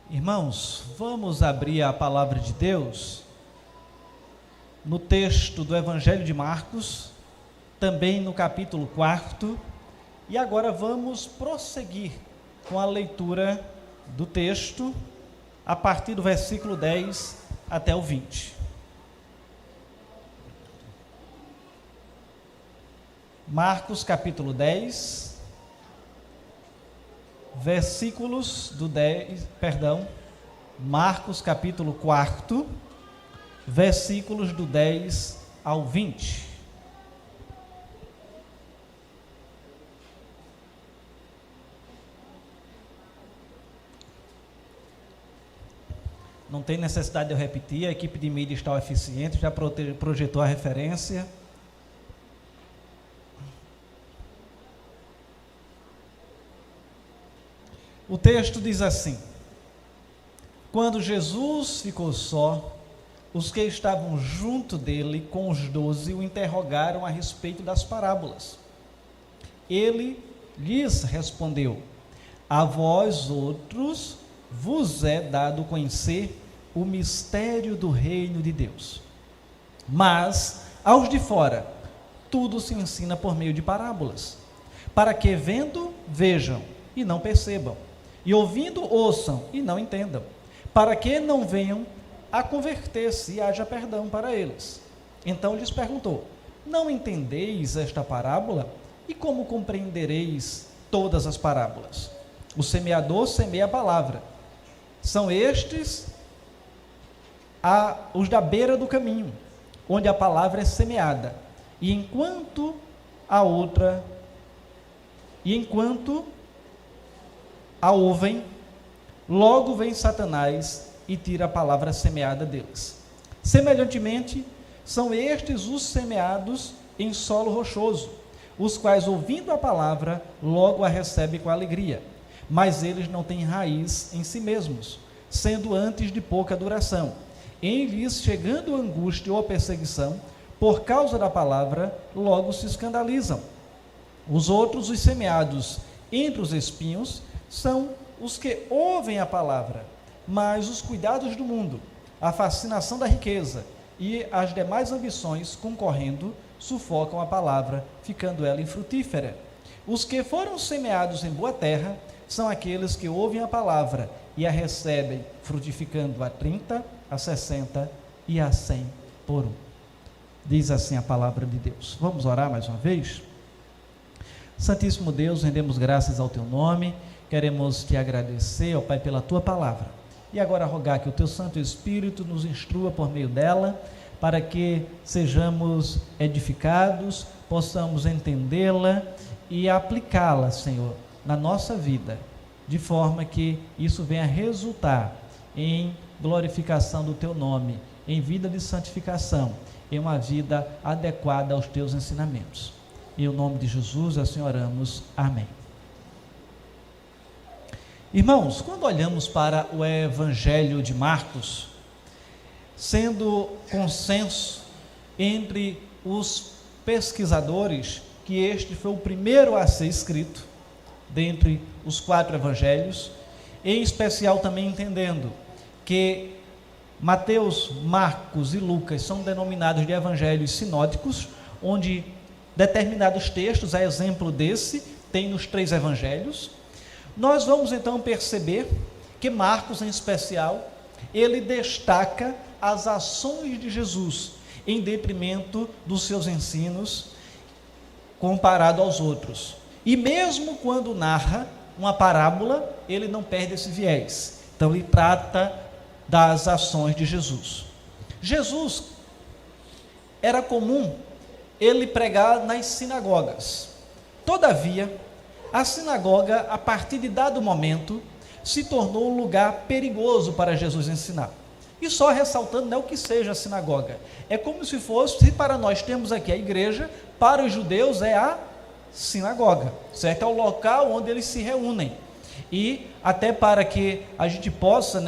Irmãos, vamos abrir a palavra de Deus no texto do Evangelho de Marcos, também no capítulo 4, e agora vamos prosseguir com a leitura do texto a partir do versículo 10 até o 20. Marcos capítulo 10, Marcos capítulo 4, versículos do 10 ao 20. Não tem necessidade de eu repetir, a equipe de mídia está eficiente, já projetou a referência. O texto diz assim: quando Jesus ficou só, os que estavam junto dele com os 12 o interrogaram a respeito das parábolas. Ele lhes respondeu: a vós outros vos é dado conhecer o mistério do reino de Deus, mas aos de fora tudo se ensina por meio de parábolas, para que vendo vejam e não percebam, e ouvindo ouçam e não entendam, para que não venham a converter-se e haja perdão para eles. Então lhes perguntou: não entendeis esta parábola? E como compreendereis todas as parábolas? O semeador semeia a palavra. São estes os da beira do caminho, onde a palavra é semeada. E enquanto a ouvem, logo vem Satanás e tira a palavra semeada deles. Semelhantemente, são estes os semeados em solo rochoso, os quais, ouvindo a palavra, logo a recebem com alegria, mas eles não têm raiz em si mesmos, sendo antes de pouca duração. Em lhes chegando a angústia ou a perseguição, por causa da palavra, logo se escandalizam. Os outros, os semeados entre os espinhos, são os que ouvem a palavra, mas os cuidados do mundo, a fascinação da riqueza e as demais ambições concorrendo, sufocam a palavra, ficando ela infrutífera. Os que foram semeados em boa terra são aqueles que ouvem a palavra e a recebem, frutificando a 30, a 60 e a 100 por um. Diz assim a palavra de Deus. Vamos orar mais uma vez? Santíssimo Deus, rendemos graças ao teu nome, queremos te agradecer, ó Pai, pela tua palavra, e agora rogar que o teu Santo Espírito nos instrua por meio dela, para que sejamos edificados, possamos entendê-la e aplicá-la, Senhor, na nossa vida, de forma que isso venha resultar em glorificação do teu nome, em vida de santificação, em uma vida adequada aos teus ensinamentos. Em nome de Jesus, assim oramos. Amém. Irmãos, quando olhamos para o Evangelho de Marcos, sendo consenso entre os pesquisadores que este foi o primeiro a ser escrito, dentre os 4 evangelhos, em especial também entendendo que Mateus, Marcos e Lucas são denominados de evangelhos sinóticos, onde determinados textos, a exemplo desse, tem nos 3 evangelhos. Nós vamos então perceber que Marcos, em especial, ele destaca as ações de Jesus em detrimento dos seus ensinos comparado aos outros. E mesmo quando narra uma parábola, ele não perde esse viés. Então ele trata das ações de Jesus. Jesus, era comum ele pregar nas sinagogas. Todavia, a sinagoga, a partir de dado momento, se tornou um lugar perigoso para Jesus ensinar. E só ressaltando, não é o que seja a sinagoga. É como se fosse, se para nós temos aqui a igreja, para os judeus é a sinagoga, certo? É o local onde eles se reúnem. E até para que a gente possa,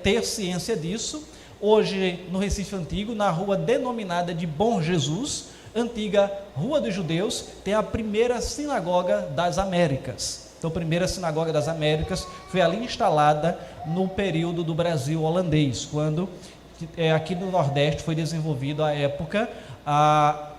ter ciência disso, hoje no Recife Antigo, na rua denominada de Bom Jesus, antiga Rua dos Judeus, tem a primeira sinagoga das Américas. Então, a primeira sinagoga das Américas foi ali instalada no período do Brasil holandês, quando aqui no Nordeste foi desenvolvido à época,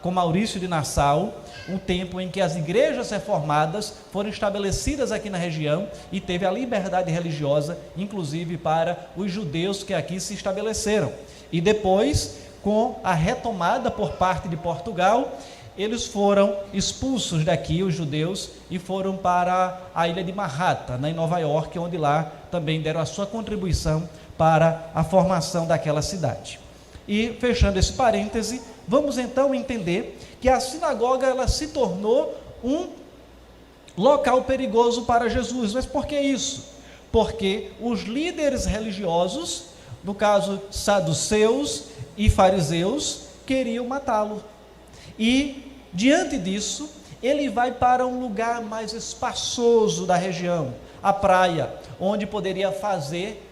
com Maurício de Nassau, um tempo em que as igrejas reformadas foram estabelecidas aqui na região e teve a liberdade religiosa, inclusive para os judeus que aqui se estabeleceram. E depois, com a retomada por parte de Portugal, eles foram expulsos daqui, os judeus, e foram para a ilha de Manhattan, em Nova York, onde lá também deram a sua contribuição para a formação daquela cidade. E, fechando esse parêntese, vamos então entender que a sinagoga ela se tornou um local perigoso para Jesus. Mas por que isso? Porque os líderes religiosos, no caso saduceus e fariseus, queriam matá-lo. E, diante disso, ele vai para um lugar mais espaçoso da região, a praia, onde poderia fazer,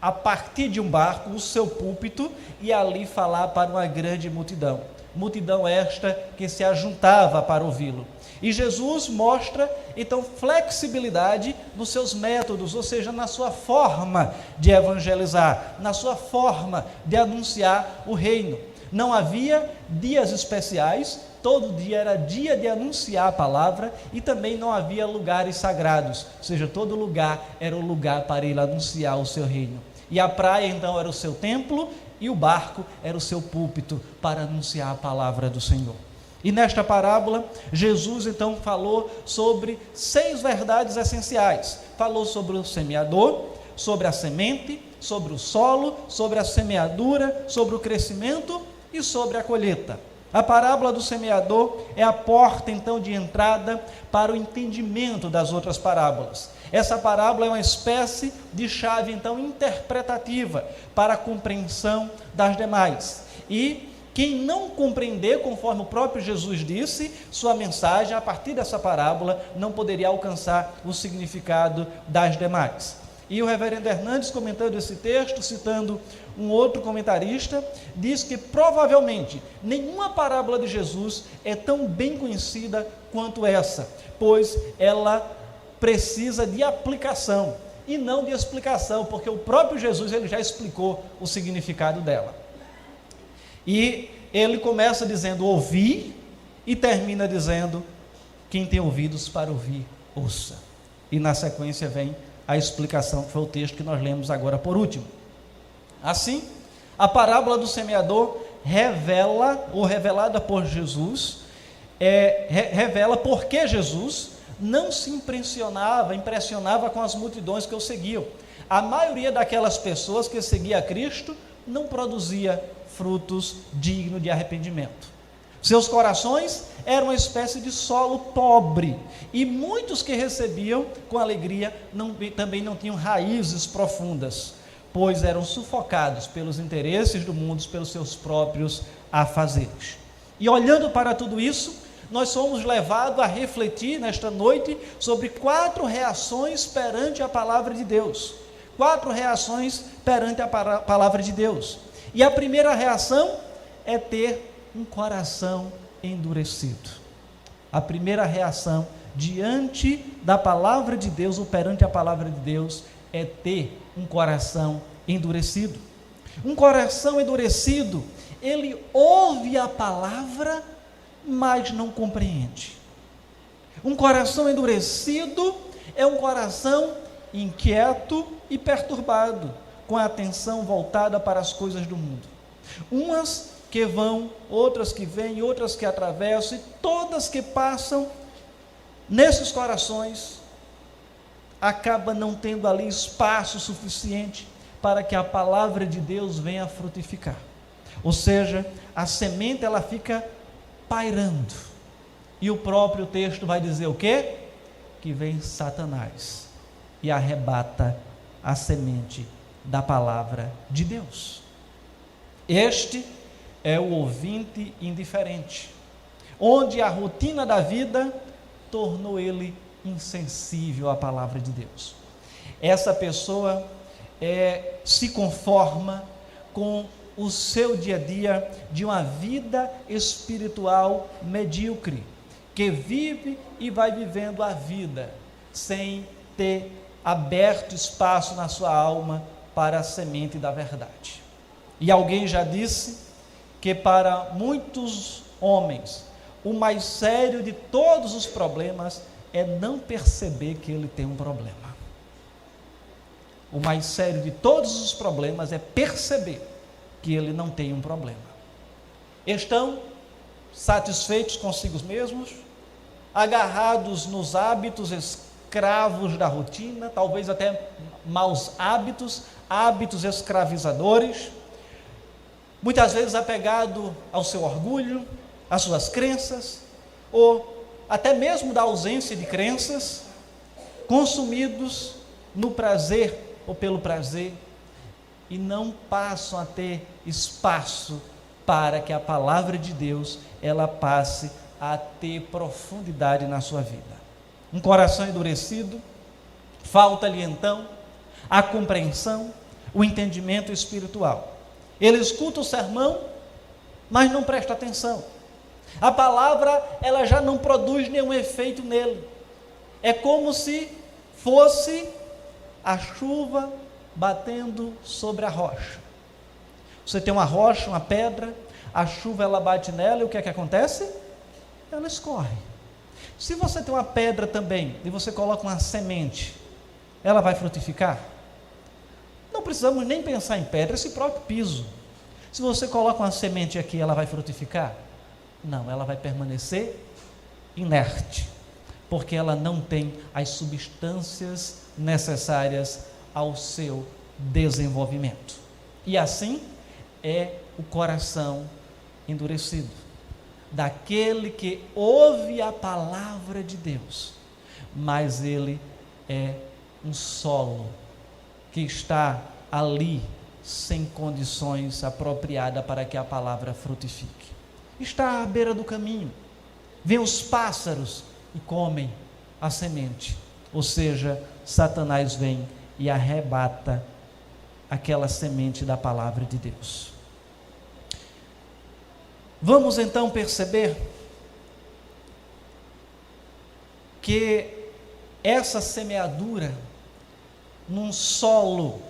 a partir de um barco, o seu púlpito e ali falar para uma grande multidão. Multidão esta que se ajuntava para ouvi-lo. E Jesus mostra, então, flexibilidade nos seus métodos, ou seja, na sua forma de evangelizar, na sua forma de anunciar o reino. Não havia dias especiais, todo dia era dia de anunciar a palavra, e também não havia lugares sagrados, ou seja, todo lugar era o lugar para ele anunciar o seu reino. E a praia então era o seu templo, e o barco era o seu púlpito para anunciar a palavra do Senhor. E nesta parábola, Jesus então falou sobre 6 verdades essenciais. Falou sobre o semeador, sobre a semente, sobre o solo, sobre a semeadura, sobre o crescimento e sobre a colheita. A parábola do semeador é a porta então de entrada para o entendimento das outras parábolas. Essa parábola é uma espécie de chave então interpretativa para a compreensão das demais. E quem não compreender, conforme o próprio Jesus disse, sua mensagem a partir dessa parábola não poderia alcançar o significado das demais. E o reverendo Hernandes, comentando esse texto, citando um outro comentarista, diz que provavelmente nenhuma parábola de Jesus é tão bem conhecida quanto essa, pois ela precisa de aplicação e não de explicação, porque o próprio Jesus ele já explicou o significado dela. E ele começa dizendo ouvi e termina dizendo quem tem ouvidos para ouvir, ouça. E na sequência vem a explicação, que foi o texto que nós lemos agora por último. Assim, a parábola do semeador revela, ou revelada por Jesus, revela por que Jesus não se impressionava com as multidões que o seguiam. A maioria daquelas pessoas que seguia a Cristo não produzia frutos dignos de arrependimento. Seus corações eram uma espécie de solo pobre, e muitos que recebiam com alegria também não tinham raízes profundas, pois eram sufocados pelos interesses do mundo, pelos seus próprios afazeres. E olhando para tudo isso, nós somos levados a refletir nesta noite sobre 4 reações perante a palavra de Deus. 4 reações perante a palavra de Deus. E a primeira reação é ter um coração endurecido. A primeira reação diante da palavra de Deus ou perante a palavra de Deus é ter um coração endurecido. Um coração endurecido, ele ouve a palavra, mas não compreende. Um coração endurecido é um coração inquieto e perturbado, com a atenção voltada para as coisas do mundo. Umas que vão, outras que vêm, outras que atravessam, e todas que passam nesses corações, acaba não tendo ali espaço suficiente para que a palavra de Deus venha frutificar. Ou seja, a semente ela fica pairando, e o próprio texto vai dizer o quê? Que vem Satanás e arrebata a semente da palavra de Deus. Este é o ouvinte indiferente, onde a rotina da vida tornou ele insensível à palavra de Deus. Essa pessoa se conforma com o seu dia a dia de uma vida espiritual medíocre, que vive e vai vivendo a vida, sem ter aberto espaço na sua alma para a semente da verdade. E alguém já disse que para muitos homens, o mais sério de todos os problemas é não perceber que ele tem um problema. O mais sério de todos os problemas é perceber que ele não tem um problema. Estão satisfeitos consigo mesmos, agarrados nos hábitos, escravos da rotina, talvez até maus hábitos, hábitos escravizadores, muitas vezes apegado ao seu orgulho, às suas crenças, ou até mesmo da ausência de crenças, consumidos no prazer ou pelo prazer, e não passam a ter espaço para que a palavra de Deus ela passe a ter profundidade na sua vida. Um coração endurecido, falta-lhe então a compreensão, o entendimento espiritual. Ele escuta o sermão, mas não presta atenção. A palavra ela já não produz nenhum efeito nele. É como se fosse a chuva batendo sobre a rocha. Você tem uma rocha, uma pedra, a chuva ela bate nela e o que é que acontece? Ela escorre. Se você tem uma pedra também e você coloca uma semente, ela vai frutificar? Não precisamos nem pensar em pedra, esse próprio piso. Se você coloca uma semente aqui, ela vai frutificar? Não, ela vai permanecer inerte, porque ela não tem as substâncias necessárias ao seu desenvolvimento. E assim é o coração endurecido, daquele que ouve a palavra de Deus, mas ele é um solo que está ali sem condições apropriadas para que a palavra frutifique. Está à beira do caminho, vêm os pássaros e comem a semente, ou seja, Satanás vem e arrebata aquela semente da palavra de Deus. Vamos então perceber que essa semeadura num solo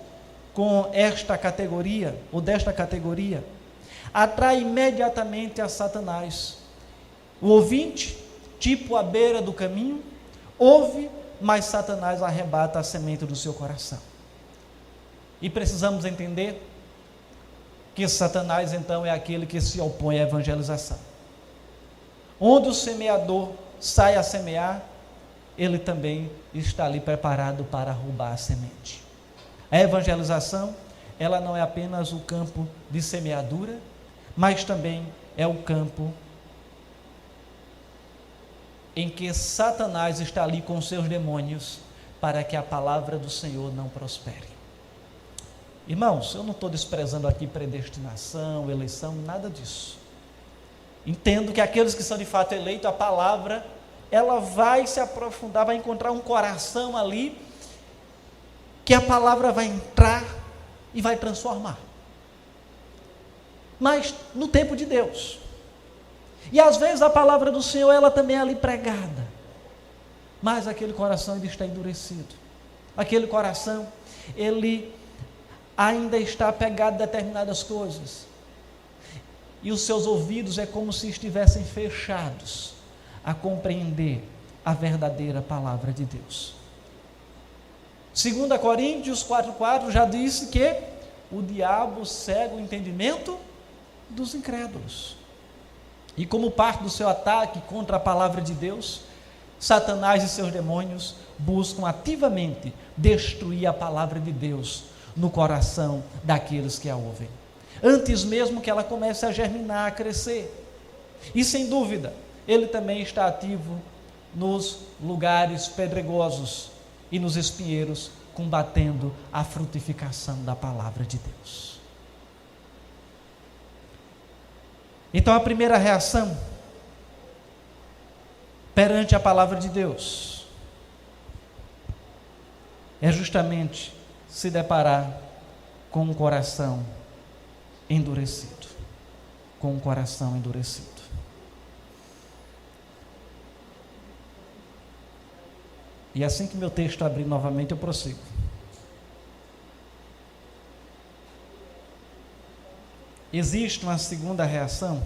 com esta categoria, ou desta categoria, atrai imediatamente a Satanás. O ouvinte, tipo à beira do caminho, ouve, mas Satanás arrebata a semente do seu coração. E precisamos entender que Satanás então é aquele que se opõe à evangelização. Onde o semeador sai a semear, ele também está ali preparado para roubar a semente. A evangelização, ela não é apenas o campo de semeadura, mas também é o campo em que Satanás está ali com seus demônios para que a palavra do Senhor não prospere. Irmãos, eu não estou desprezando aqui predestinação, eleição, nada disso. Entendo que aqueles que são de fato eleitos, a palavra, ela vai se aprofundar, vai encontrar um coração ali, que a palavra vai entrar e vai transformar. Mas no tempo de Deus. E às vezes a palavra do Senhor, ela também é ali pregada. Mas aquele coração ainda está endurecido. Aquele coração, ele ainda está apegado a determinadas coisas. E os seus ouvidos é como se estivessem fechados a compreender a verdadeira palavra de Deus. 2 Coríntios 4,4 já disse que o diabo cega o entendimento dos incrédulos. E como parte do seu ataque contra a palavra de Deus, Satanás e seus demônios buscam ativamente destruir a palavra de Deus no coração daqueles que a ouvem, antes mesmo que ela comece a germinar, a crescer. E sem dúvida, ele também está ativo nos lugares pedregosos e nos espinheiros, combatendo a frutificação da palavra de Deus. Então a primeira reação perante a palavra de Deus é justamente se deparar com um coração endurecido, com um coração endurecido. E assim que meu texto abrir novamente, eu prossigo. Existe uma segunda reação?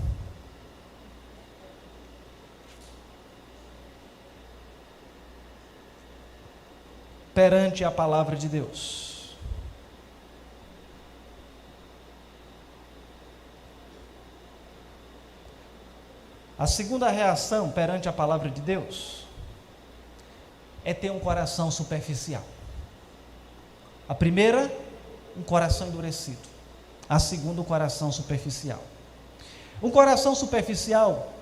Perante a palavra de Deus. A segunda reação perante a palavra de Deus é ter um coração superficial. A primeira, um coração endurecido. A segunda, um coração superficial. Um coração superficial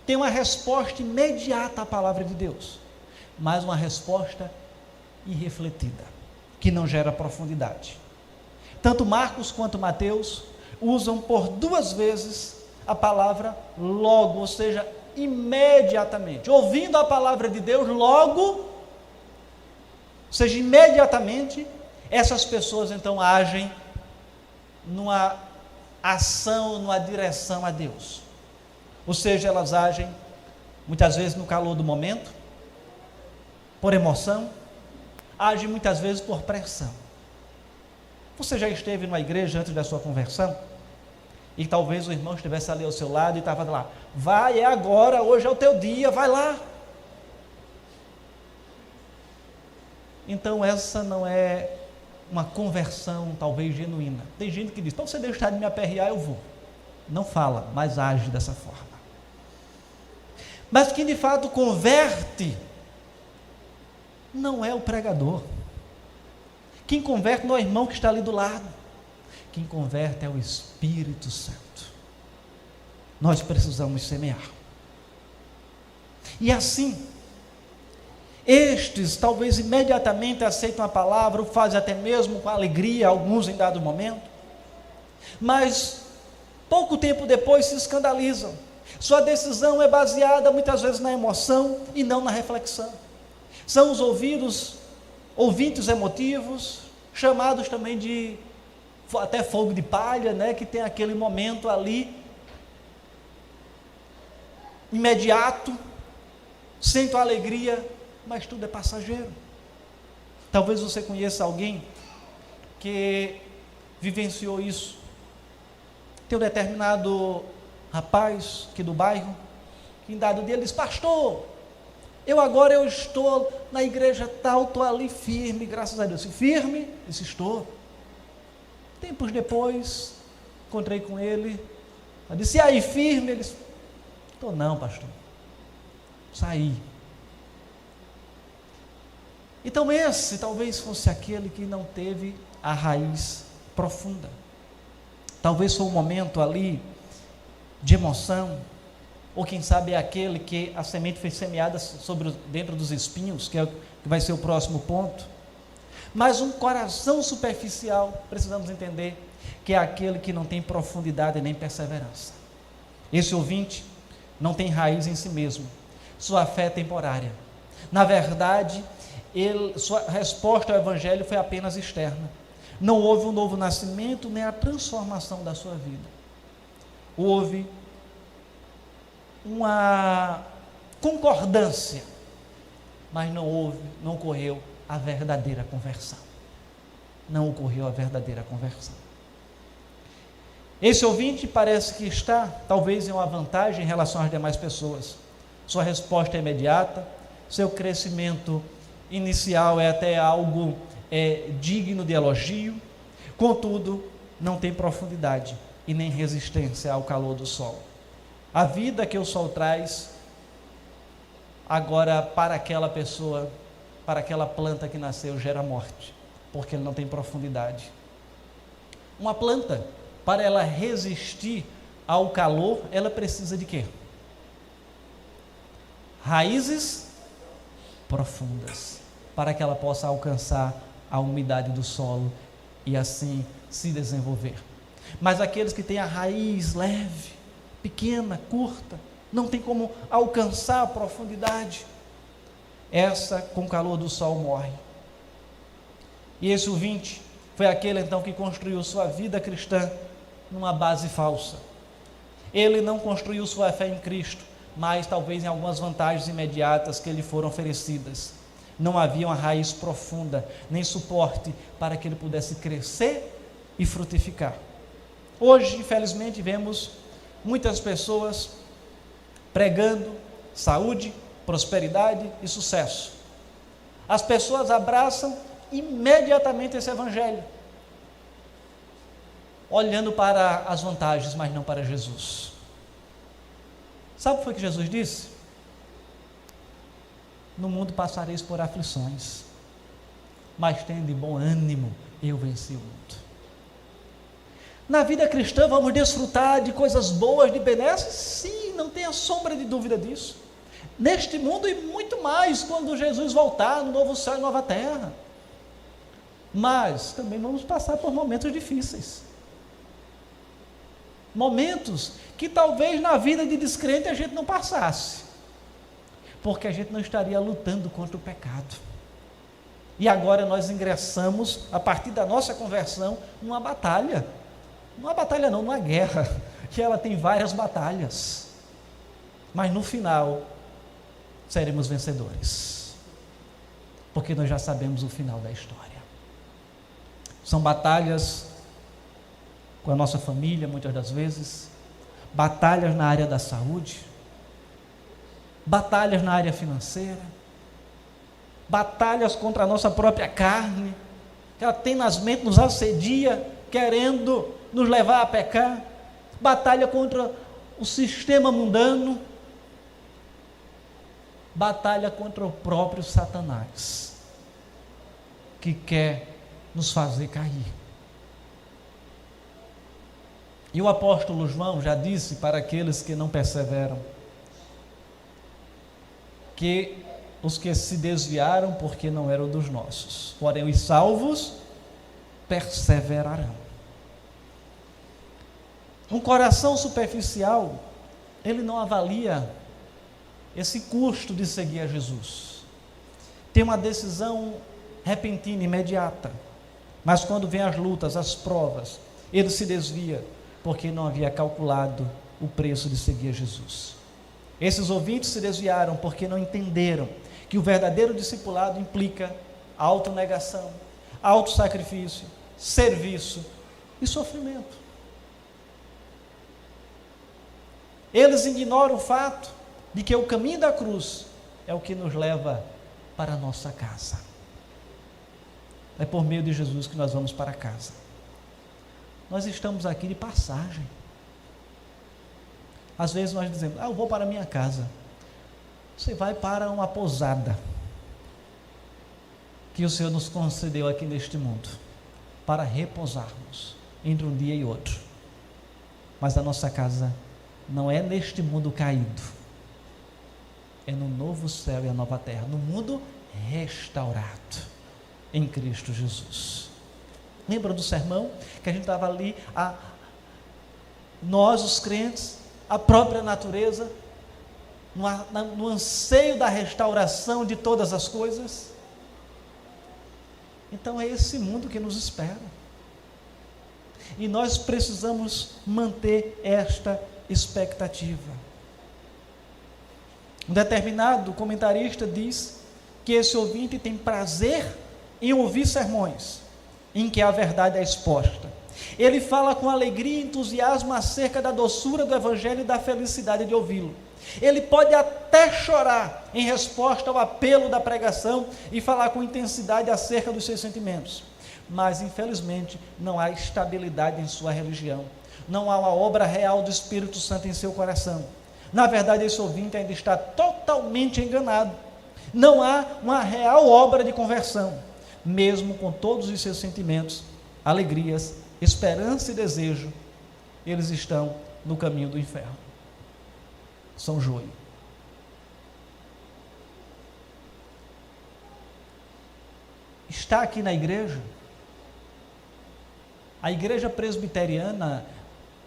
tem uma resposta imediata à palavra de Deus, mas uma resposta irrefletida, que não gera profundidade. Tanto Marcos quanto Mateus usam por 2 vezes a palavra logo, ou seja, imediatamente. Ouvindo a palavra de Deus, logo, ou seja, imediatamente, essas pessoas então agem numa ação, numa direção a Deus. Ou seja, elas agem muitas vezes no calor do momento, por emoção, agem muitas vezes por pressão. Você já esteve numa igreja antes da sua conversão? E talvez o irmão estivesse ali ao seu lado e estava lá, vai, é agora, hoje é o teu dia, vai lá. Então essa não é uma conversão talvez genuína. Tem gente que diz, então você deixar de me aperrear, eu vou. Não fala, mas age dessa forma. Mas quem de fato converte, não é o pregador. Quem converte não é o irmão que está ali do lado. Quem converte é o Espírito Santo. Nós precisamos semear. E assim, estes talvez imediatamente aceitam a palavra, o fazem até mesmo com alegria, alguns em dado momento, mas pouco tempo depois se escandalizam. Sua decisão é baseada muitas vezes na emoção e não na reflexão. São os ouvintes emotivos, chamados também de até fogo de palha, né, que tem aquele momento ali imediato, sentem a alegria, mas tudo é passageiro. Talvez você conheça alguém que vivenciou isso. Tem um determinado rapaz aqui do bairro, que em dado dia ele diz, pastor, eu estou na igreja tal, estou ali firme, graças a Deus. Firme? Disse, estou. Tempos depois, encontrei com ele, eu disse, e aí, firme? Ele disse, estou não, pastor, saí. Então esse talvez fosse aquele que não teve a raiz profunda. Talvez foi um momento ali de emoção, ou quem sabe é aquele que a semente foi semeada dentro dos espinhos, que vai ser o próximo ponto. Mas um coração superficial, precisamos entender, que é aquele que não tem profundidade nem perseverança. Esse ouvinte não tem raiz em si mesmo, sua fé é temporária. Na verdade, sua resposta ao evangelho foi apenas externa. Não houve um novo nascimento, nem a transformação da sua vida. Houve uma concordância, mas não ocorreu a verdadeira conversão. Não ocorreu a verdadeira conversão. Esse ouvinte parece que está, talvez, em uma vantagem em relação às demais pessoas. Sua resposta é imediata, seu crescimento inicial é até algo digno de elogio, contudo, não tem profundidade e nem resistência ao calor do sol. A vida que o sol traz, agora para aquela pessoa, para aquela planta que nasceu, gera morte, porque ele não tem profundidade. Uma planta, para ela resistir ao calor, ela precisa de quê? Raízes profundas, para que ela possa alcançar a umidade do solo e assim se desenvolver. Mas aqueles que têm a raiz leve, pequena, curta, não tem como alcançar a profundidade, essa com o calor do sol morre. E esse ouvinte foi aquele então que construiu sua vida cristã numa base falsa. Ele não construiu sua fé em Cristo, mas talvez em algumas vantagens imediatas que lhe foram oferecidas. Não havia uma raiz profunda, nem suporte para que ele pudesse crescer e frutificar. Hoje, infelizmente, vemos muitas pessoas pregando saúde, prosperidade e sucesso. As pessoas abraçam imediatamente esse evangelho, olhando para as vantagens, mas não para Jesus. Sabe o que foi que Jesus disse? No mundo passareis por aflições, mas tende bom ânimo, eu venci o mundo. Na vida cristã vamos desfrutar de coisas boas, de benesses? Sim, não tenha sombra de dúvida disso. Neste mundo e muito mais quando Jesus voltar no novo céu e nova terra. Mas também vamos passar por momentos difíceis. Momentos que talvez na vida de descrente a gente não passasse, porque a gente não estaria lutando contra o pecado. E agora nós ingressamos, a partir da nossa conversão, numa batalha. Numa batalha não, numa guerra, que ela tem várias batalhas. Mas no final, seremos vencedores. Porque nós já sabemos o final da história. São batalhas com a nossa família, muitas das vezes. Batalhas na área da saúde. Batalhas na área financeira. Batalhas contra a nossa própria carne, que ela tenazmente nos assedia, querendo nos levar a pecar. Batalha contra o sistema mundano. Batalha contra o próprio Satanás, que quer nos fazer cair. E o apóstolo João já disse para aqueles que não perseveram, que os que se desviaram porque não eram dos nossos, porém os salvos perseverarão. Um coração superficial, ele não avalia esse custo de seguir a Jesus. Tem uma decisão repentina, imediata, mas quando vem as lutas, as provas, ele se desvia, porque não havia calculado o preço de seguir a Jesus. Esses ouvintes se desviaram porque não entenderam que o verdadeiro discipulado implica autonegação, autossacrifício, serviço e sofrimento. Eles ignoram o fato de que o caminho da cruz é o que nos leva para a nossa casa. É por meio de Jesus que nós vamos para casa. Nós estamos aqui de passagem. Às vezes nós dizemos, eu vou para a minha casa. Você vai para uma pousada que o Senhor nos concedeu aqui neste mundo, para repousarmos entre um dia e outro. Mas a nossa casa não é neste mundo caído, é no novo céu e a nova terra, no mundo restaurado em Cristo Jesus. Lembra do sermão que a gente estava ali, nós os crentes, a própria natureza, no anseio da restauração de todas as coisas? Então é esse mundo que nos espera, e nós precisamos manter esta expectativa. Um determinado comentarista diz que esse ouvinte tem prazer em ouvir sermões em que a verdade é exposta. Ele fala com alegria e entusiasmo acerca da doçura do evangelho e da felicidade de ouvi-lo. Ele pode até chorar em resposta ao apelo da pregação e falar com intensidade acerca dos seus sentimentos, mas infelizmente não há estabilidade em sua religião, não há uma obra real do Espírito Santo em seu coração. Na verdade, esse ouvinte ainda está totalmente enganado. Não há uma real obra de conversão, mesmo com todos os seus sentimentos, alegrias, esperança e desejo, eles estão no caminho do inferno. São joio. Está aqui na igreja, a igreja presbiteriana,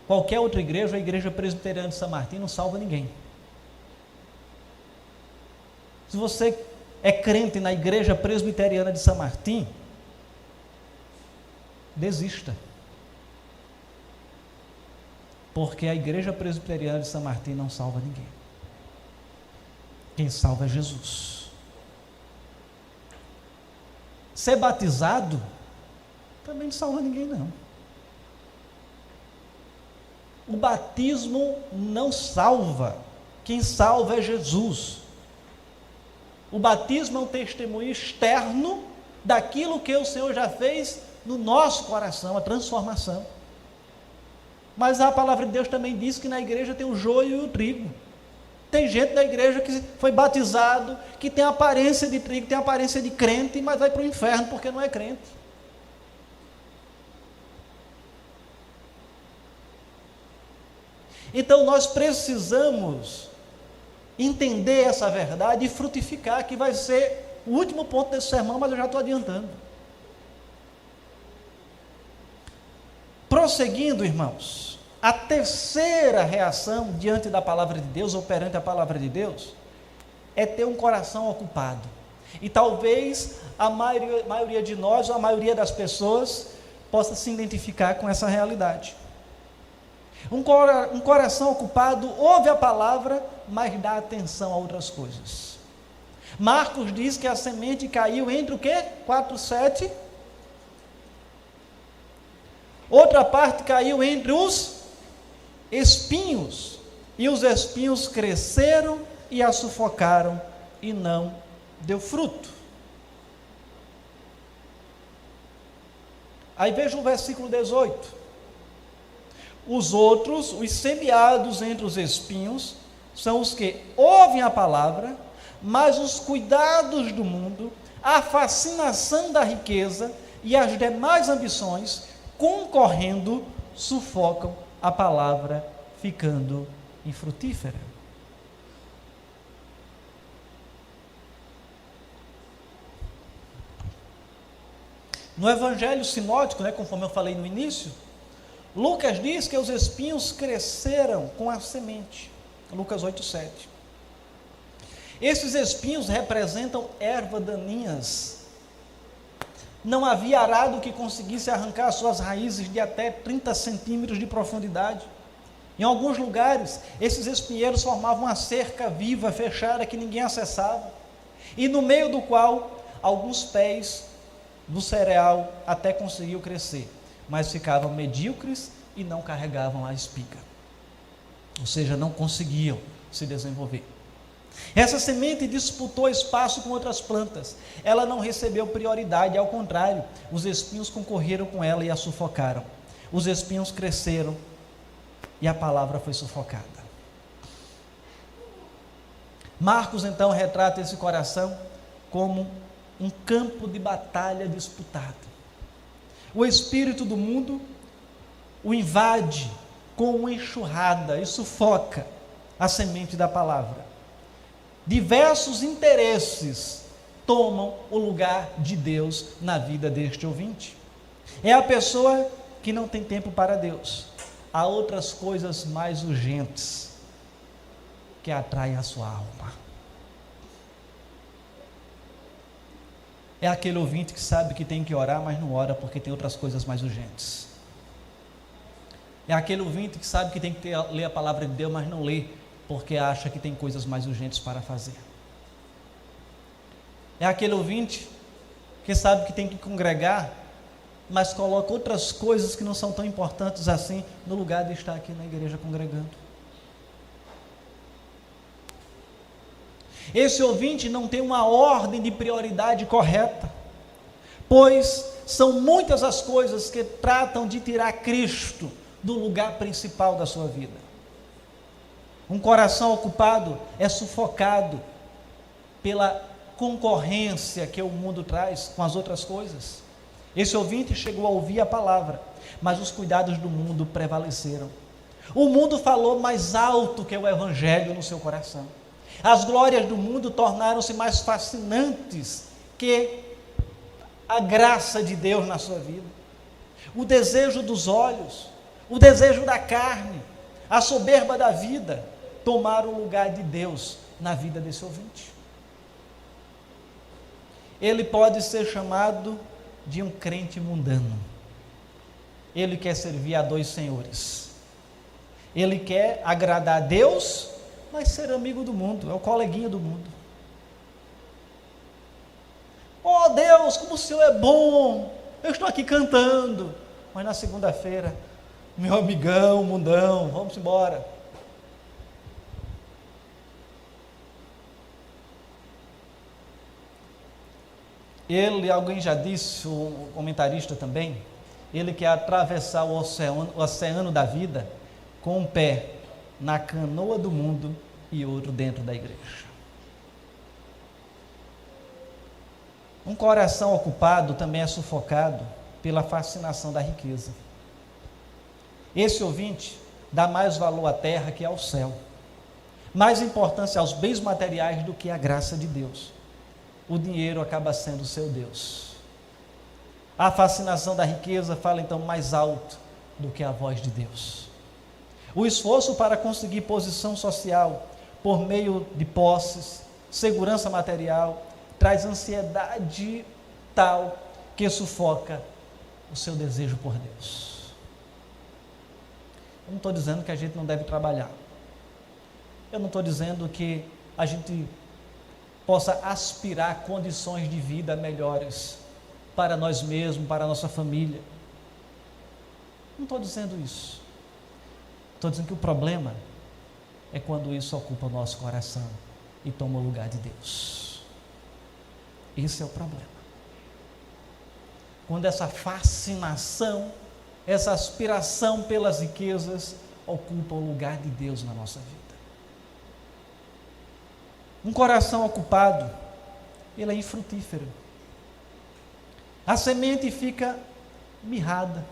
qualquer outra igreja, a igreja presbiteriana de São Martinho não salva ninguém. Se você é crente na igreja presbiteriana de São Martinho, desista. Porque a igreja presbiteriana de São Martinho não salva ninguém. Quem salva é Jesus. Ser batizado também não salva ninguém, não. O batismo não salva. Quem salva é Jesus. O batismo é um testemunho externo daquilo que o Senhor já fez no nosso coração, a transformação. Mas a palavra de Deus também diz que na igreja tem o joio e o trigo. Tem gente da igreja que foi batizado, que tem aparência de trigo, tem aparência de crente, mas vai para o inferno porque não é crente. Então nós precisamos entender essa verdade e frutificar, que vai ser o último ponto desse sermão, mas eu já estou adiantando. Prosseguindo, irmãos, a terceira reação diante da palavra de Deus, ou perante a palavra de Deus, é ter um coração ocupado. E talvez a maioria de nós, ou a maioria das pessoas, possa se identificar com essa realidade. Um coração ocupado ouve a palavra, mas dá atenção a outras coisas. Marcos diz que a semente caiu entre o quê? 4:7. Outra parte caiu entre os espinhos, e os espinhos cresceram e a sufocaram, e não deu fruto. Aí veja o versículo 18. Os outros, os semeados entre os espinhos, são os que ouvem a palavra, mas os cuidados do mundo, a fascinação da riqueza e as demais ambições, concorrendo, sufocam a palavra, ficando infrutífera. No Evangelho sinótico, conforme eu falei no início, Lucas diz que os espinhos cresceram com a semente. Lucas 8:7. Esses espinhos representam ervas daninhas. Não havia arado que conseguisse arrancar suas raízes de até 30 centímetros de profundidade. Em alguns lugares, esses espinheiros formavam uma cerca viva, fechada, que ninguém acessava, e no meio do qual alguns pés do cereal até conseguiam crescer, mas ficavam medíocres e não carregavam a espiga, ou seja, não conseguiam se desenvolver. Essa semente disputou espaço com outras plantas, ela não recebeu prioridade, ao contrário, os espinhos concorreram com ela e a sufocaram. Os espinhos cresceram e a palavra foi sufocada. Marcos então retrata esse coração como um campo de batalha disputado. O espírito do mundo o invade com uma enxurrada e sufoca a semente da palavra. Diversos interesses tomam o lugar de Deus na vida deste ouvinte. É a pessoa que não tem tempo para Deus. Há outras coisas mais urgentes que atraem a sua alma. É aquele ouvinte que sabe que tem que orar, mas não ora porque tem outras coisas mais urgentes. É aquele ouvinte que sabe que tem que ler a palavra de Deus, mas não lê porque acha que tem coisas mais urgentes para fazer. É aquele ouvinte que sabe que tem que congregar, mas coloca outras coisas que não são tão importantes assim no lugar de estar aqui na igreja congregando. Esse ouvinte não tem uma ordem de prioridade correta, pois são muitas as coisas que tratam de tirar Cristo do lugar principal da sua vida. Um coração ocupado é sufocado pela concorrência que o mundo traz com as outras coisas. Esse ouvinte chegou a ouvir a palavra, mas os cuidados do mundo prevaleceram. O mundo falou mais alto que o evangelho no seu coração. As glórias do mundo tornaram-se mais fascinantes que a graça de Deus na sua vida. O desejo dos olhos, o desejo da carne, a soberba da vida tomaram o lugar de Deus na vida desse ouvinte. Ele pode ser chamado de um crente mundano. Ele quer servir a dois senhores. Ele quer agradar a Deus, mas ser amigo do mundo, é o coleguinha do mundo. Ou Oh Deus, como o Senhor é bom, eu estou aqui cantando, mas na segunda-feira, meu amigão, mundão, vamos embora. Alguém já disse, um comentarista também, ele quer atravessar o oceano da vida com um pé na canoa do mundo e outro dentro da igreja. Um coração ocupado também é sufocado pela fascinação da riqueza. Esse ouvinte dá mais valor à terra que ao céu, mais importância aos bens materiais do que à graça de Deus. O dinheiro acaba sendo o seu Deus. A fascinação da riqueza fala então mais alto do que a voz de Deus. O esforço para conseguir posição social por meio de posses, segurança material, traz ansiedade tal que sufoca o seu desejo por Deus. Eu não estou dizendo que a gente não deve trabalhar. Eu não estou dizendo que a gente possa aspirar a condições de vida melhores para nós mesmos, para a nossa família. Não estou dizendo isso. Estou dizendo que o problema é quando isso ocupa o nosso coração e toma o lugar de Deus. Esse é o problema. Quando essa fascinação, essa aspiração pelas riquezas ocupa o lugar de Deus na nossa vida. Um coração ocupado, ele é infrutífero. A semente fica mirrada.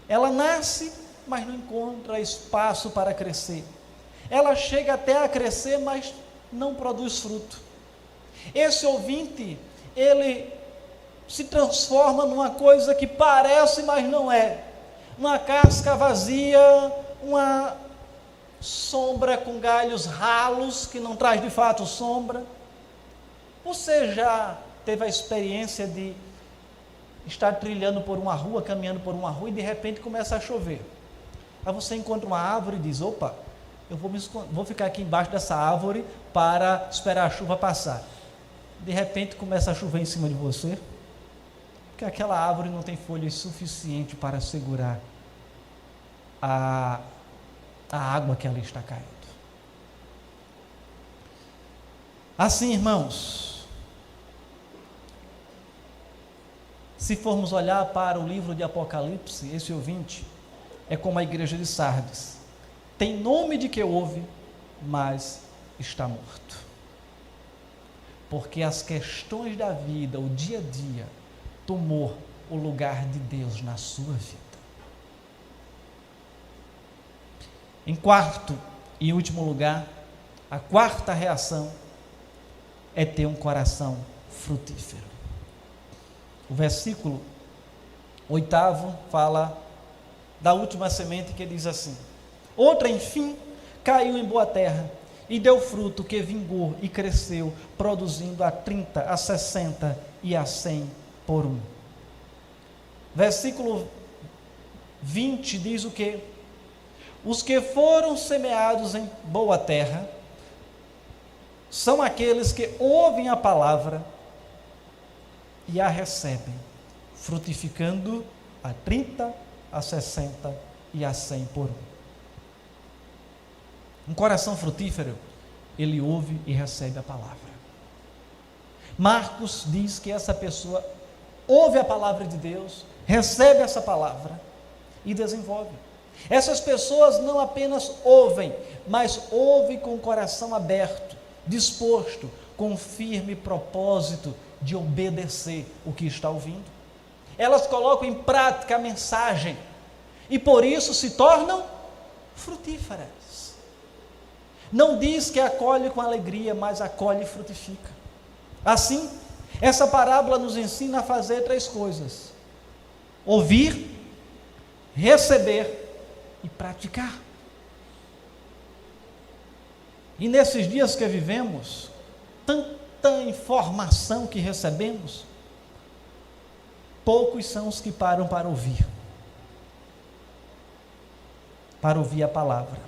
Ela nasce, mas não encontra espaço para crescer. Ela chega até a crescer, mas não produz fruto. Esse ouvinte, ele se transforma numa coisa que parece, mas não é. Uma casca vazia, uma sombra com galhos ralos, que não traz de fato sombra. Você já teve a experiência de estar trilhando por uma rua, caminhando por uma rua e de repente começa a chover? Aí você encontra uma árvore e diz: opa, eu vou ficar aqui embaixo dessa árvore para esperar a chuva passar. De repente começa a chover em cima de você, porque aquela árvore não tem folhas suficiente para segurar a água que ali está caindo. Assim, irmãos, se formos olhar para o livro de Apocalipse, esse ouvinte é como a igreja de Sardes. Tem nome de que ouve, mas está morto. Porque as questões da vida, o dia a dia, tomou o lugar de Deus na sua vida. Em quarto e último lugar, a quarta reação é ter um coração frutífero. O versículo 8º fala da última semente, que diz assim: outra, enfim, caiu em boa terra e deu fruto, que vingou e cresceu, produzindo a 30, a 60 e a 100 por um. Versículo 20 diz o quê? Os que foram semeados em boa terra são aqueles que ouvem a palavra e a recebem, frutificando a 30, a 60 e a 100 por um. Um coração frutífero, ele ouve e recebe a palavra. Marcos diz que essa pessoa ouve a palavra de Deus, recebe essa palavra e desenvolve. Essas pessoas não apenas ouvem, mas ouvem com o coração aberto, disposto, com firme propósito de obedecer o que está ouvindo. Elas colocam em prática a mensagem e por isso se tornam frutíferas. Não diz que acolhe com alegria, mas acolhe e frutifica. Assim, essa parábola nos ensina a fazer 3 coisas: ouvir, receber e praticar. E nesses dias que vivemos, tanta informação que recebemos, poucos são os que param para ouvir a palavra.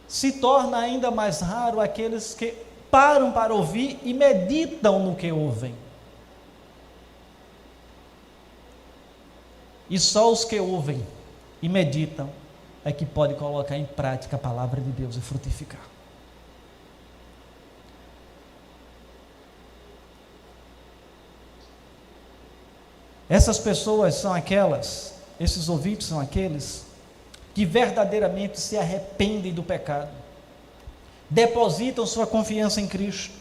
Se torna ainda mais raro aqueles que param para ouvir e meditam no que ouvem. E só os que ouvem e meditam é que podem colocar em prática a palavra de Deus e frutificar. Essas pessoas são aquelas, esses ouvintes são aqueles que verdadeiramente se arrependem do pecado, depositam sua confiança em Cristo,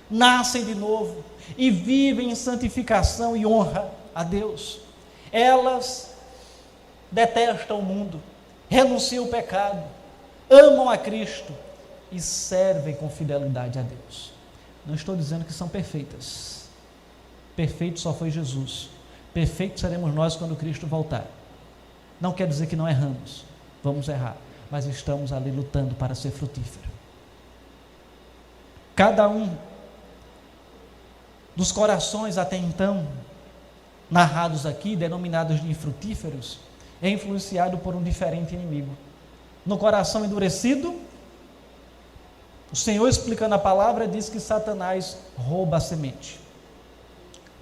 nascem de novo e vivem em santificação e honra a Deus. Elas detestam o mundo, renunciam ao pecado, amam a Cristo e servem com fidelidade a Deus. Não estou dizendo que são perfeitas. Perfeito só foi Jesus. Perfeitos seremos nós quando Cristo voltar. Não quer dizer que não erramos, vamos errar, mas estamos ali lutando para ser frutífero. Cada um dos corações até então narrados aqui, denominados de infrutíferos, é influenciado por um diferente inimigo. No coração endurecido, o Senhor, explicando a palavra, diz que Satanás rouba a semente.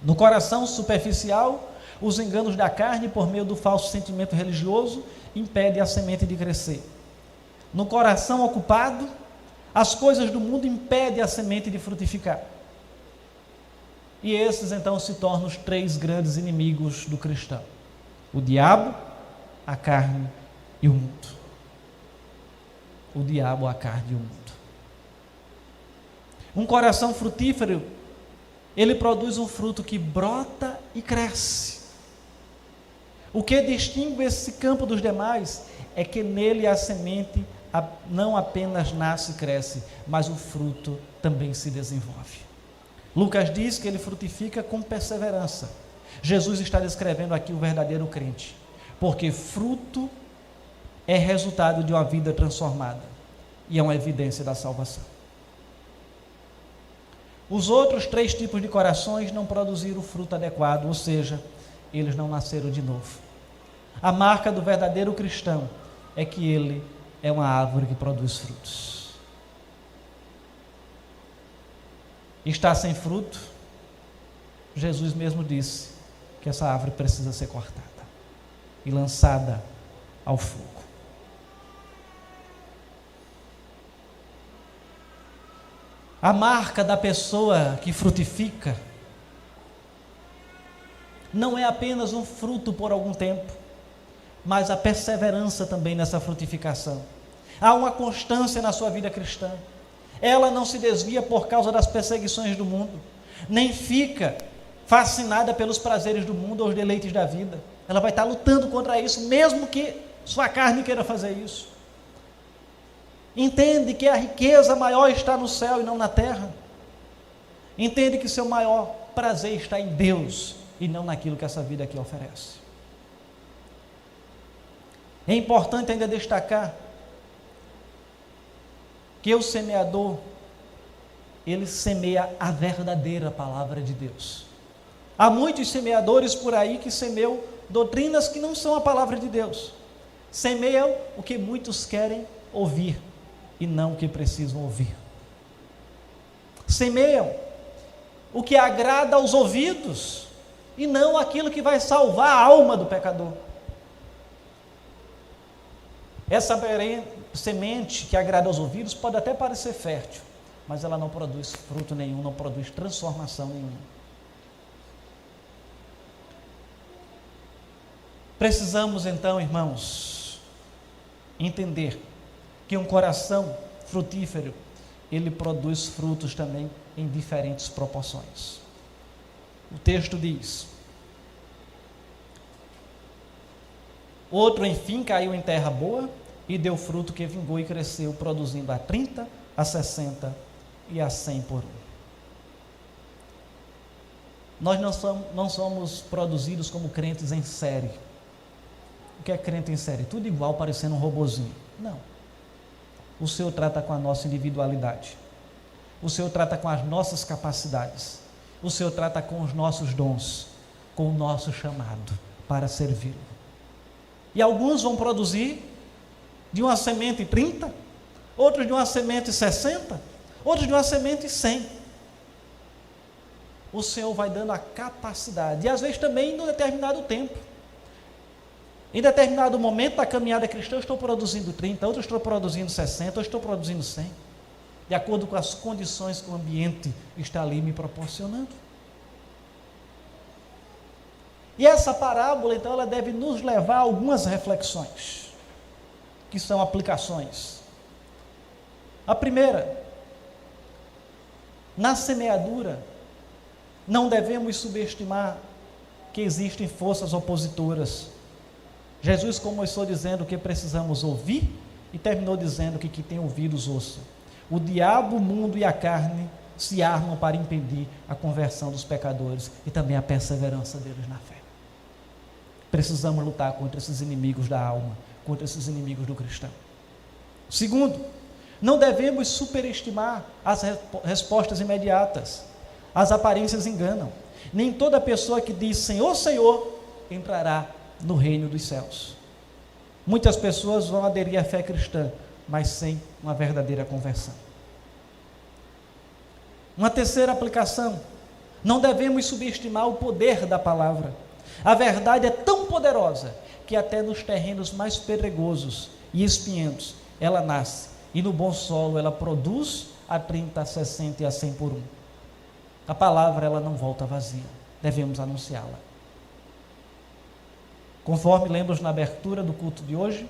No coração superficial, os enganos da carne, por meio do falso sentimento religioso, impedem a semente de crescer. No coração ocupado, as coisas do mundo impedem a semente de frutificar. E esses então se tornam os três grandes inimigos do cristão: o diabo, a carne e o mundo. O diabo, a carne e o mundo. Um coração frutífero, ele produz um fruto que brota e cresce. O que distingue esse campo dos demais é que nele a semente não apenas nasce e cresce, mas o fruto também se desenvolve. Lucas diz que ele frutifica com perseverança. Jesus está descrevendo aqui o verdadeiro crente, porque fruto é resultado de uma vida transformada e é uma evidência da salvação. Os outros três tipos de corações não produziram o fruto adequado, ou seja, eles não nasceram de novo. A marca do verdadeiro cristão é que ele é uma árvore que produz frutos. Está sem fruto, Jesus mesmo disse que essa árvore precisa ser cortada e lançada ao fogo. A marca da pessoa que frutifica não é apenas um fruto por algum tempo, mas a perseverança também nessa frutificação. Há uma constância na sua vida cristã. Ela não se desvia por causa das perseguições do mundo, nem fica fascinada pelos prazeres do mundo ou os deleites da vida. Ela vai estar lutando contra isso, mesmo que sua carne queira fazer isso. Entende que a riqueza maior está no céu e não na terra. Entende que seu maior prazer está em Deus e não naquilo que essa vida aqui oferece. É importante ainda destacar que o semeador, ele semeia a verdadeira palavra de Deus. Há muitos semeadores por aí que semeiam doutrinas que não são a palavra de Deus. Semeiam o que muitos querem ouvir e não o que precisam ouvir. Semeiam o que agrada aos ouvidos e não aquilo que vai salvar a alma do pecador. Essa semente que agrada aos ouvidos pode até parecer fértil, mas ela não produz fruto nenhum, não produz transformação nenhuma. Precisamos então, irmãos, entender que um coração frutífero, ele produz frutos também em diferentes proporções. O texto diz: outro, enfim, caiu em terra boa e deu fruto que vingou e cresceu, produzindo a 30, a 60 e a 100 por um. Nós não somos produzidos como crentes em série. O que é crente em série? Tudo igual, parecendo um robozinho. Não. O Senhor trata com a nossa individualidade. O Senhor trata com as nossas capacidades. O Senhor trata com os nossos dons, com o nosso chamado para servi-lo. E alguns vão produzir de uma semente 30, outros de uma semente 60, outros de uma semente 100. O Senhor vai dando a capacidade, e às vezes também em um determinado tempo. Em determinado momento da caminhada cristã, eu estou produzindo 30, outro estou produzindo 60, outro estou produzindo 100, de acordo com as condições que o ambiente está ali me proporcionando. E essa parábola, então, ela deve nos levar a algumas reflexões, que são aplicações. A primeira, na semeadura, não devemos subestimar que existem forças opositoras. Jesus começou dizendo que precisamos ouvir e terminou dizendo que quem tem ouvidos ouça. O diabo, o mundo e a carne se armam para impedir a conversão dos pecadores e também a perseverança deles na fé. Precisamos lutar contra esses inimigos da alma, contra esses inimigos do cristão. Segundo, não devemos superestimar as respostas imediatas. As aparências enganam. Nem toda pessoa que diz Senhor, Senhor, entrará no reino dos céus. Muitas pessoas vão aderir à fé cristã, mas sem uma verdadeira conversão. Uma terceira aplicação: não devemos subestimar o poder da palavra. A verdade é tão poderosa que até nos terrenos mais pedregosos e espinhentos ela nasce, e no bom solo ela produz a 30, a 60 e a 100 por um. A palavra ela não volta vazia, devemos anunciá-la. Conforme lemos na abertura do culto de hoje,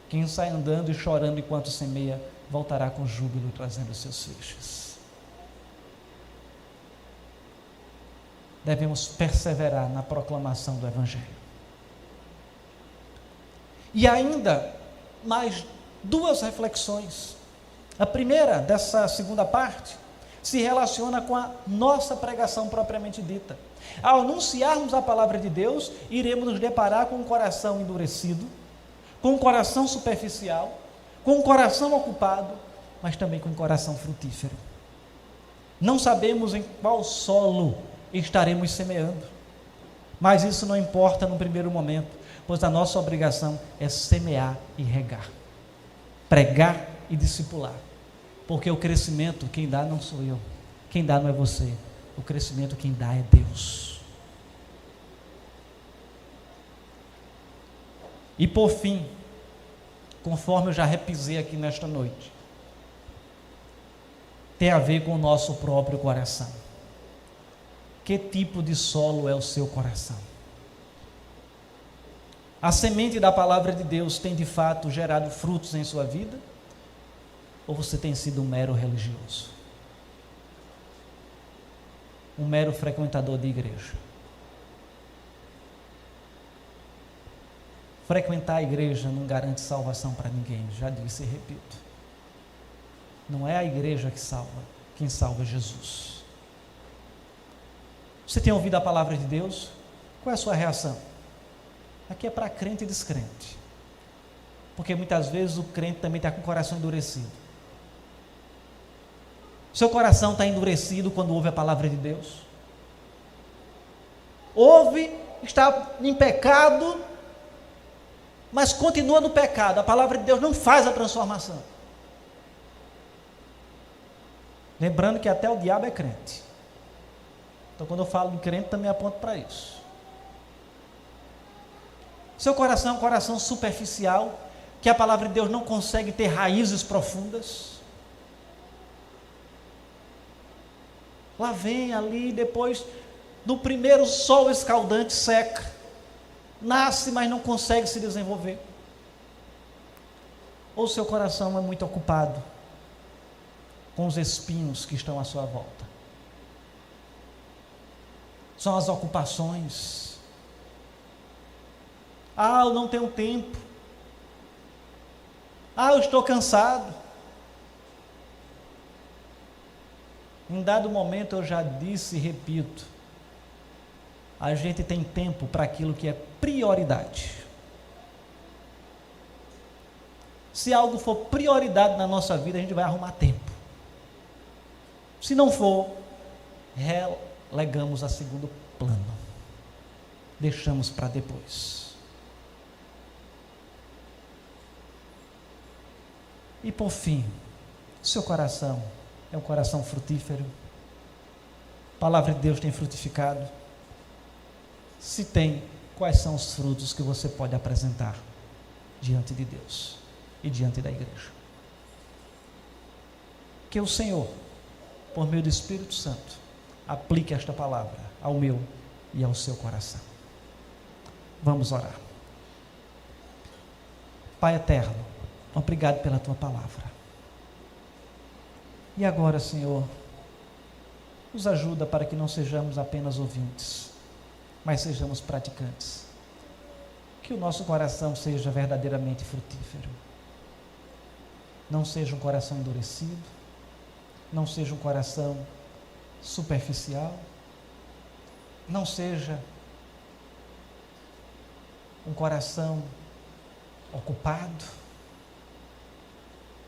quem sai andando e chorando enquanto semeia, voltará com júbilo trazendo seus feixes. Devemos perseverar na proclamação do Evangelho. E ainda mais duas reflexões. A primeira dessa segunda parte se relaciona com a nossa pregação propriamente dita. Ao anunciarmos a palavra de Deus, iremos nos deparar com um coração endurecido, com um coração superficial, com um coração ocupado, mas também com um coração frutífero. Não sabemos em qual solo estaremos semeando, mas isso não importa no primeiro momento, pois a nossa obrigação é semear e regar, pregar e discipular, porque o crescimento quem dá não sou eu, quem dá não é você, o crescimento quem dá é Deus. E por fim, conforme eu já repisei aqui nesta noite, tem a ver com o nosso próprio coração. Que tipo de solo é o seu coração? A semente da palavra de Deus tem de fato gerado frutos em sua vida? Ou você tem sido um mero religioso? Um mero frequentador de igreja? Frequentar a igreja não garante salvação para ninguém, já disse e repito. Não é a igreja que salva, quem salva é Jesus. Você tem ouvido a palavra de Deus? Qual é a sua reação? Aqui é para crente e descrente, porque muitas vezes o crente também está com o coração endurecido. Seu coração está endurecido quando ouve a palavra de Deus? Ouve, está em pecado, mas continua no pecado. A palavra de Deus não faz a transformação. Lembrando que até o diabo é crente. Então, quando eu falo de crente, também aponto para isso. Seu coração é um coração superficial, que a palavra de Deus não consegue ter raízes profundas. Lá vem ali, depois, no primeiro sol escaldante, seca. Nasce, mas não consegue se desenvolver. Ou seu coração é muito ocupado com os espinhos que estão à sua volta. São as ocupações. Ah, eu não tenho tempo. Ah, eu estou cansado. Em dado momento eu já disse e repito, a gente tem tempo para aquilo que é prioridade. Se algo for prioridade na nossa vida, a gente vai arrumar tempo. Se não for, relegamos a segundo plano. Deixamos para depois. E por fim, seu coração É um coração frutífero? A palavra de Deus tem frutificado? Se tem, quais são os frutos que você pode apresentar diante de Deus e diante da igreja? Que o Senhor, por meio do Espírito Santo, aplique esta palavra ao meu e ao seu coração. Vamos orar. Pai eterno, obrigado pela tua palavra. E agora, Senhor, nos ajuda para que não sejamos apenas ouvintes, mas sejamos praticantes. Que o nosso coração seja verdadeiramente frutífero. Não seja um coração endurecido, não seja um coração superficial, não seja um coração ocupado,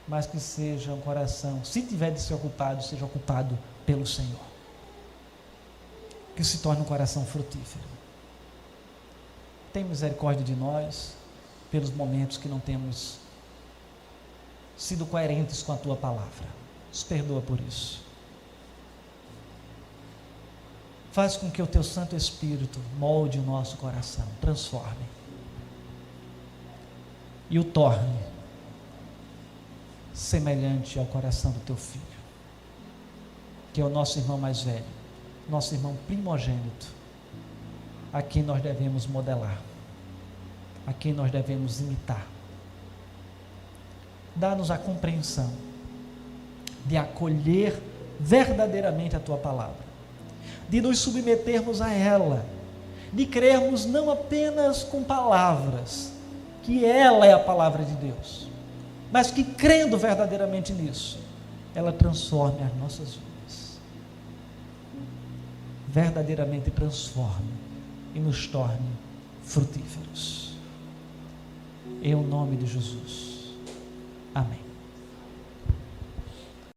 mas que seja um coração, se tiver de ser ocupado, seja ocupado pelo Senhor. Que se torne um coração frutífero. Tem misericórdia de nós pelos momentos que não temos sido coerentes com a tua palavra. Nos perdoa por isso. Faz com que o teu Santo Espírito molde o nosso coração, transforme e o torne semelhante ao coração do teu Filho, que é o nosso irmão mais velho, nosso irmão primogênito, a quem nós devemos modelar, a quem nós devemos imitar. Dá-nos a compreensão de acolher verdadeiramente a tua palavra, de nos submetermos a ela, de crermos não apenas com palavras, que ela é a palavra de Deus, mas que crendo verdadeiramente nisso, ela transforme as nossas vidas, verdadeiramente transforme e nos torne frutíferos. Em nome de Jesus. Amém.